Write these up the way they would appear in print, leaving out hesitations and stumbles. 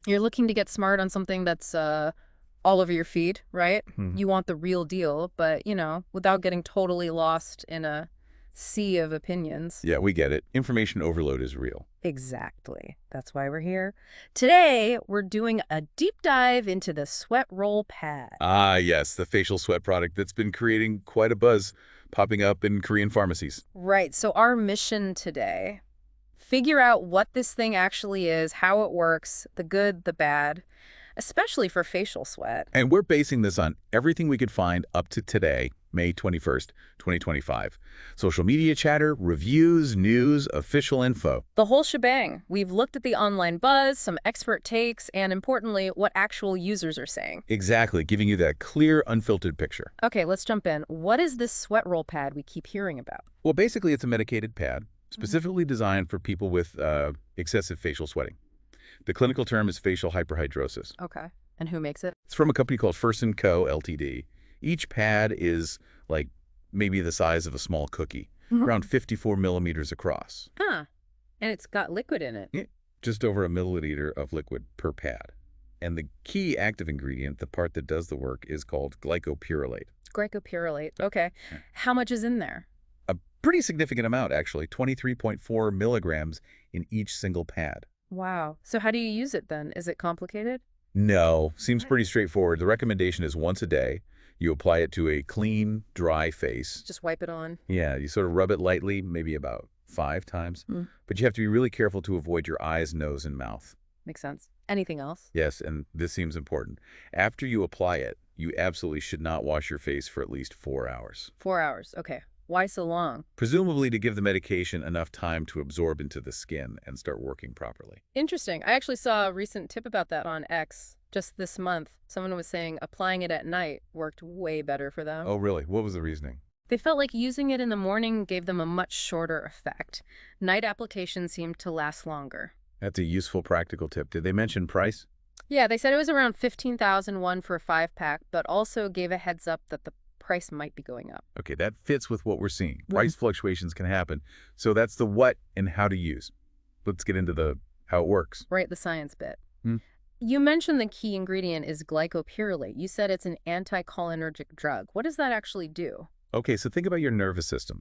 You're looking to get smart on something that's all over your feed, right? Mhm. You want the real deal, but, without getting totally lost in a sea of opinions. Yeah, we get it. Information overload is real. Exactly. That's why we're here. Today, we're doing a deep dive into the sweat roll pad. Ah, yes, the facial sweat product that's been creating quite a buzz popping up in Korean pharmacies. Right. So our mission today, figure out what this thing actually is, how it works, the good, the bad, especially for facial sweat. And we're basing this on everything we could find up to today, May 21st, 2025. Social media chatter, reviews, news, official info. The whole shebang. We've looked at the online buzz, some expert takes, and importantly, what actual users are saying. Exactly, giving you that clear, unfiltered picture. Okay, let's jump in. What is this sweat roll pad we keep hearing about? Well, basically, it's a medicated pad specifically designed for people with excessive facial sweating. The clinical term is facial hyperhidrosis. Okay. And who makes it? It's from a company called First & Co., Ltd. Each pad is like maybe the size of a small cookie, around 54 millimeters across. Huh. And it's got liquid in it. Yeah, just over a milliliter of liquid per pad. And the key active ingredient, the part that does the work, is called glycopyrrolate. Glycopyrrolate. Okay. Yeah. How much is in there? A pretty significant amount, actually, 23.4 milligrams in each single pad. Wow. So how do you use it then? Is it complicated? No, seems pretty straightforward. The recommendation is once a day. You apply it to a clean, dry face. Just wipe it on. Yeah, you sort of rub it lightly, maybe about 5 times. But you have to be really careful to avoid your eyes, nose, and mouth. Makes sense. Anything else? Yes, and this seems important. After you apply it, you absolutely should not wash your face for at least 4 hours. 4 hours. Okay. Why so long? Presumably to give the medication enough time to absorb into the skin and start working properly. Interesting. I actually saw a recent tip about that on X just this month. Someone was saying applying it at night worked way better for them. Oh, really? What was the reasoning? They felt like using it in the morning gave them a much shorter effect. Night application seemed to last longer. That's a useful practical tip. Did they mention price? Yeah, they said it was around 15,001 for a 5-pack, but also gave a heads up that the price might be going up. Okay, that fits with what we're seeing. Price fluctuations can happen. So that's the what and how to use. Let's get into the how it works. Right, the science bit. Hmm. You mentioned the key ingredient is glycopyrrolate. You said it's an anticholinergic drug. What does that actually do? Okay, so think about your nervous system.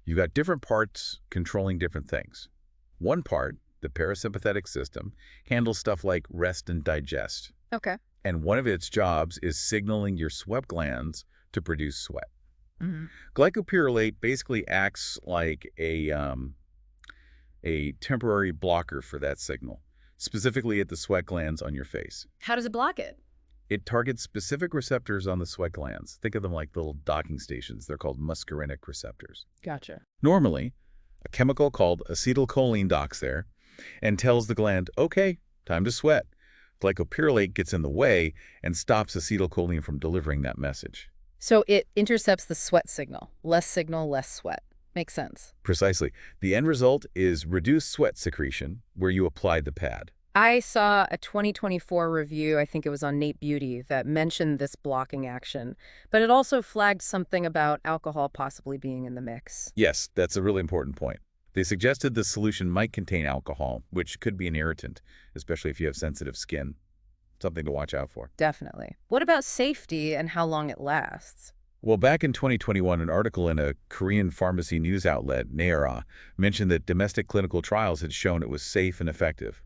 You've got different parts controlling different things. One part, the parasympathetic system, handles stuff like rest and digest. Okay. And one of its jobs is signaling your sweat glands to produce sweat. Mm-hmm. Glycopyrrolate basically acts like a temporary blocker for that signal, specifically at the sweat glands on your face. How does it block it? It targets specific receptors on the sweat glands. Think of them like little docking stations. They're called muscarinic receptors. Gotcha. Normally, a chemical called acetylcholine docks there and tells the gland, okay, time to sweat. Glycopyrrolate gets in the way and stops acetylcholine from delivering that message. So it intercepts the sweat signal. Less signal, less sweat. Makes sense. Precisely. The end result is reduced sweat secretion where you applied the pad. I saw a 2024 review, I think it was on Nate Beauty, that mentioned this blocking action, but it also flagged something about alcohol possibly being in the mix. Yes, that's a really important point. They suggested the solution might contain alcohol, which could be an irritant, especially if you have sensitive skin. Something to watch out for. Definitely. What about safety and how long it lasts? Well, back in 2021, an article in a Korean pharmacy news outlet, Naera, mentioned that domestic clinical trials had shown it was safe and effective.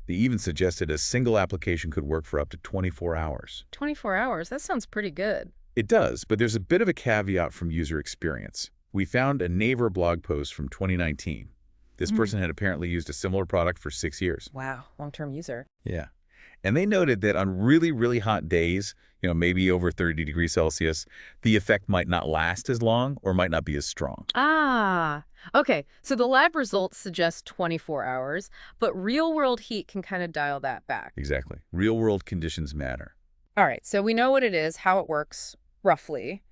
They even suggested a single application could work for up to 24 hours. 24 hours? That sounds pretty good. It does, but there's a bit of a caveat from user experience. We found a Naver blog post from 2019. This person had apparently used a similar product for 6 years. Wow, long-term user. Yeah. And they noted that on really, really hot days, maybe over 30 degrees Celsius, the effect might not last as long or might not be as strong. Ah, okay. So the lab results suggest 24 hours, but real-world heat can kind of dial that back. Exactly. Real-world conditions matter. All right, so we know what it is, how it works, roughly.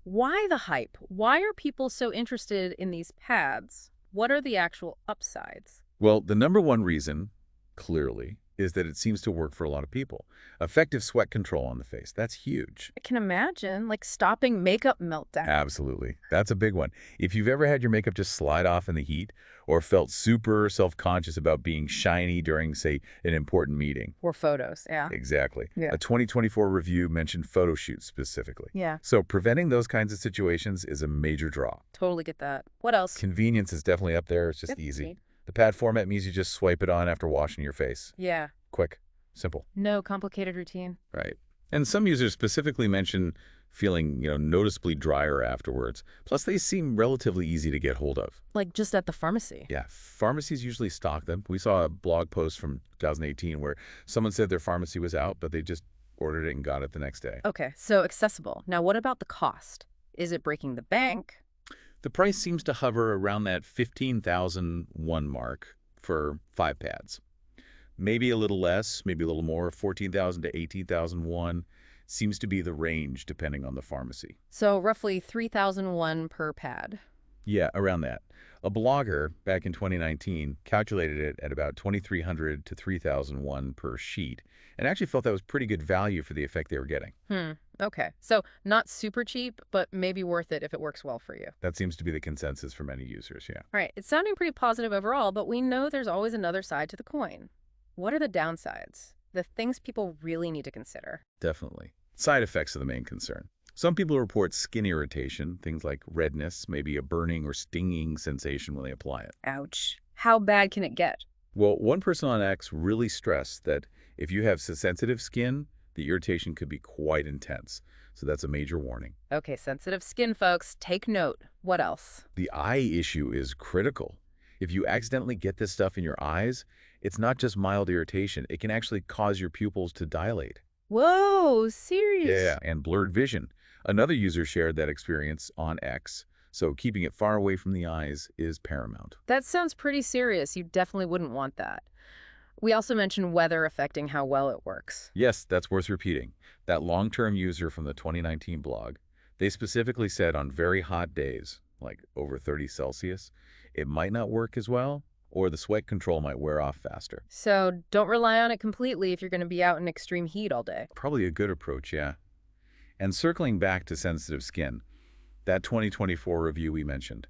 Why the hype? Why are people so interested in these pads? What are the actual upsides? Well, the number one reason, clearly, is that it seems to work for a lot of people. Effective sweat control on the face, that's huge. I can imagine, like stopping makeup meltdown. Absolutely. That's a big one. If you've ever had your makeup just slide off in the heat or felt super self-conscious about being shiny during, say, an important meeting. Or photos, yeah. Exactly. Yeah. A 2024 review mentioned photo shoots specifically. Yeah, So preventing those kinds of situations is a major draw. totally get that. What else? Convenience is definitely up there. It's just Yep, easy. neat. The pad format means you just swipe it on after washing your face. Yeah, Quick, simple, no complicated routine. right? And some users specifically mention feeling, noticeably drier afterwards. Plus, they seem relatively easy to get hold of. Like just at the pharmacy. Yeah, pharmacies usually stock them. We saw a blog post from 2018 where someone said their pharmacy was out, but they just ordered it and got it the next day. Okay, so accessible. Now, what about the cost? Is it breaking the bank? The price seems to hover around that 15,001 mark for 5 pads. Maybe a little less, maybe a little more, 14,000 to 18,001 seems to be the range depending on the pharmacy. So roughly 3,001 per pad. Yeah, around that. A blogger back in 2019 calculated it at about 2,300 to 3,001 per sheet and actually felt that was pretty good value for the effect they were getting. Okay, so not super cheap, but maybe worth it if it works well for you. That seems to be the consensus for many users, yeah. All right, it's sounding pretty positive overall, but we know there's always another side to the coin. What are the downsides? The things people really need to consider? Definitely. Side effects are the main concern. Some people report skin irritation, things like redness, maybe a burning or stinging sensation when they apply it. Ouch. How bad can it get? Well, one person on X really stressed that if you have sensitive skin, the irritation could be quite intense. So that's a major warning. Okay, sensitive skin folks, take note. What else? The eye issue is critical. If you accidentally get this stuff in your eyes, it's not just mild irritation. It can actually cause your pupils to dilate. Whoa, serious? Yeah, and blurred vision. Another user shared that experience on X, so keeping it far away from the eyes is paramount. That sounds pretty serious. You definitely wouldn't want that. We also mentioned weather affecting how well it works. Yes, that's worth repeating. That long-term user from the 2019 blog, they specifically said on very hot days, like over 30 Celsius, it might not work as well, or the sweat control might wear off faster. So don't rely on it completely if you're going to be out in extreme heat all day. Probably a good approach, yeah. And circling back to sensitive skin, that 2024 review we mentioned,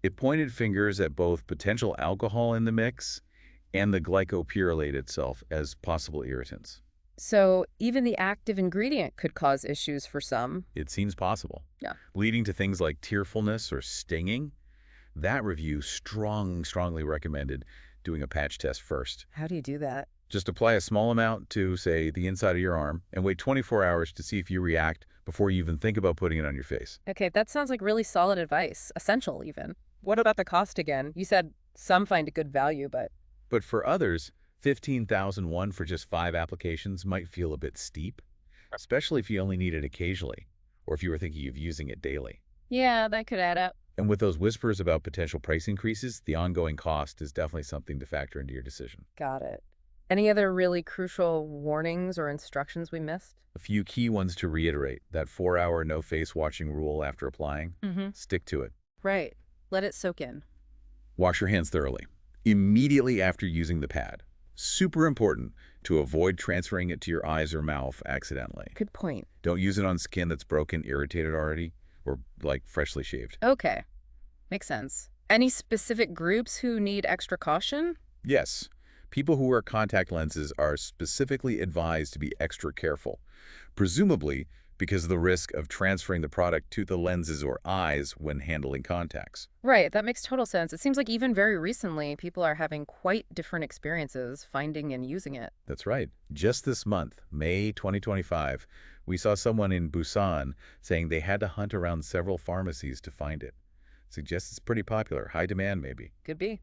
it pointed fingers at both potential alcohol in the mix and the glycopyrrolate itself as possible irritants. So even the active ingredient could cause issues for some. It seems possible. Yeah. Leading to things like tearfulness or stinging. That review strongly recommended doing a patch test first. How do you do that? Just apply a small amount to, say, the inside of your arm and wait 24 hours to see if you react before you even think about putting it on your face. Okay, that sounds like really solid advice. Essential, even. What about the cost again? You said some find a good value, but... But for others, 15,001 for just 5 applications might feel a bit steep, especially if you only need it occasionally or if you were thinking of using it daily. Yeah, that could add up. And with those whispers about potential price increases, the ongoing cost is definitely something to factor into your decision. Got it. Any other really crucial warnings or instructions we missed? A few key ones to reiterate: that 4-hour no face washing rule after applying. Stick to it. Right. Let it soak in. Wash your hands thoroughly, immediately after using the pad. Super important to avoid transferring it to your eyes or mouth accidentally. Good point. Don't use it on skin that's broken, irritated already, or like freshly shaved. Okay. Makes sense. Any specific groups who need extra caution? Yes. People who wear contact lenses are specifically advised to be extra careful, presumably because of the risk of transferring the product to the lenses or eyes when handling contacts. Right, that makes total sense. It seems like even very recently, people are having quite different experiences finding and using it. That's right. Just this month, May 2025, we saw someone in Busan saying they had to hunt around several pharmacies to find it. Suggests it's pretty popular, high demand maybe. Could be.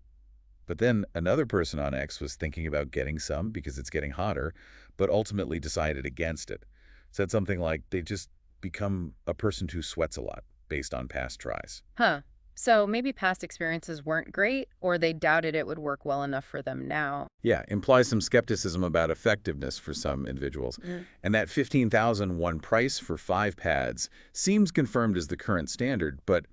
But then another person on X was thinking about getting some because it's getting hotter, but ultimately decided against it. Said something like they just become a person who sweats a lot based on past tries. Huh. So maybe past experiences weren't great, or they doubted it would work well enough for them now. Yeah, implies some skepticism about effectiveness for some individuals. And that 15,001 price for 5 pads seems confirmed as the current standard, but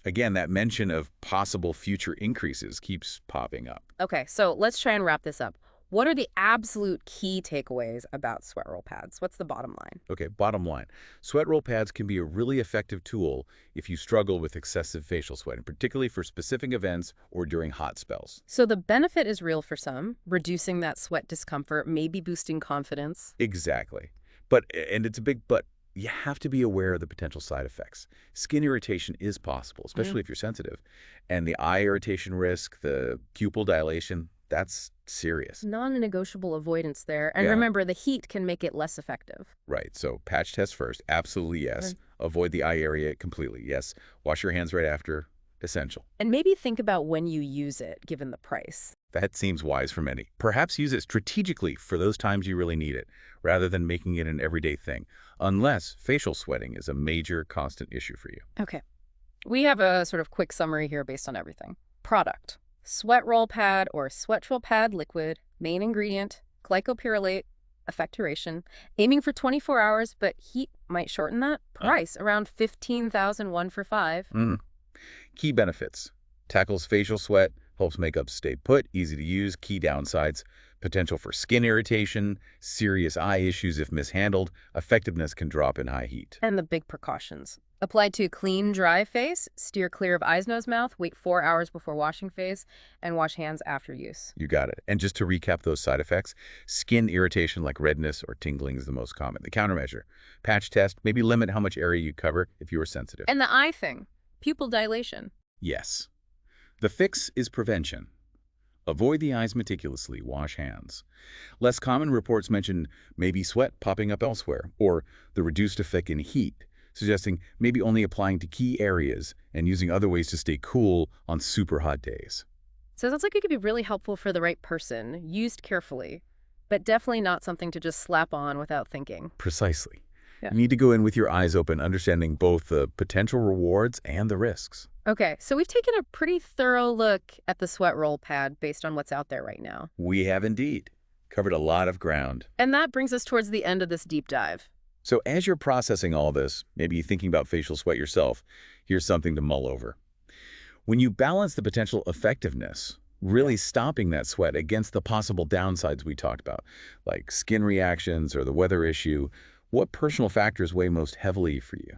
again, that mention of possible future increases keeps popping up. Okay, so let's try and wrap this up. What are the absolute key takeaways about sweat roll pads? What's the bottom line? Okay, bottom line. Sweat roll pads can be a really effective tool if you struggle with excessive facial sweating, particularly for specific events or during hot spells. So the benefit is real for some, reducing that sweat discomfort, maybe boosting confidence. Exactly. And it's a big but, you have to be aware of the potential side effects. Skin irritation is possible, Mm. especially if you're sensitive. And the eye irritation risk, the pupil dilation, that's serious. Non-negotiable avoidance there. And Yeah, remember, the heat can make it less effective. right. So patch test first. Absolutely yes. Mm. Avoid the eye area completely. Yes. Wash your hands right after. Essential. And maybe think about when you use it, given the price. That seems wise for many. Perhaps use it strategically for those times you really need it, rather than making it an everyday thing, unless facial sweating is a major constant issue for you. Okay. We have a sort of quick summary here based on everything. Product: sweat roll pad or sweat roll pad liquid. Main ingredient: glycopyrrolate. Effect duration: aiming for 24 hours, but heat might shorten that. Price: around 15,001 for 5. Mm. Key benefits. Tackles facial sweat, helps makeup stay put, easy to use. Key downsides. Potential for skin irritation, serious eye issues if mishandled. Effectiveness can drop in high heat. And the big precautions: apply to clean, dry face, steer clear of eyes, nose, mouth, wait 4 hours before washing face, and wash hands after use. You got it. And just to recap those side effects, skin irritation like redness or tingling is the most common. The countermeasure: patch test, maybe limit how much area you cover if you are sensitive. And the eye thing: pupil dilation. Yes. The fix is prevention. Avoid the eyes meticulously, wash hands. Less common reports mention maybe sweat popping up elsewhere, or the reduced effect in heat, suggesting maybe only applying to key areas and using other ways to stay cool on super hot days. So it sounds like it could be really helpful for the right person, used carefully, but definitely not something to just slap on without thinking. Precisely. Yeah. You need to go in with your eyes open, understanding both the potential rewards and the risks. Okay, so we've taken a pretty thorough look at the sweat roll pad based on what's out there right now. We have indeed covered a lot of ground. And that brings us towards the end of this deep dive. So as you're processing all this, maybe thinking about facial sweat yourself, here's something to mull over. When you balance the potential effectiveness, really stopping that sweat against the possible downsides we talked about, like skin reactions or the weather issue, what personal factors weigh most heavily for you?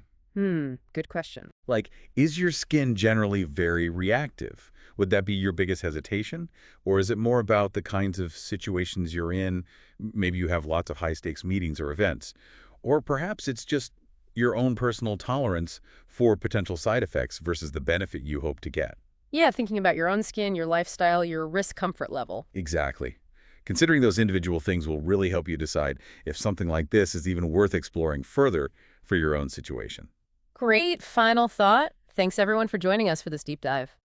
Good question. Like, is your skin generally very reactive? Would that be your biggest hesitation? Or is it more about the kinds of situations you're in? Maybe you have lots of high-stakes meetings or events. Or perhaps it's just your own personal tolerance for potential side effects versus the benefit you hope to get. Yeah, thinking about your own skin, your lifestyle, your risk comfort level. Exactly. Considering those individual things will really help you decide if something like this is even worth exploring further for your own situation. Great final thought. Thanks everyone for joining us for this deep dive.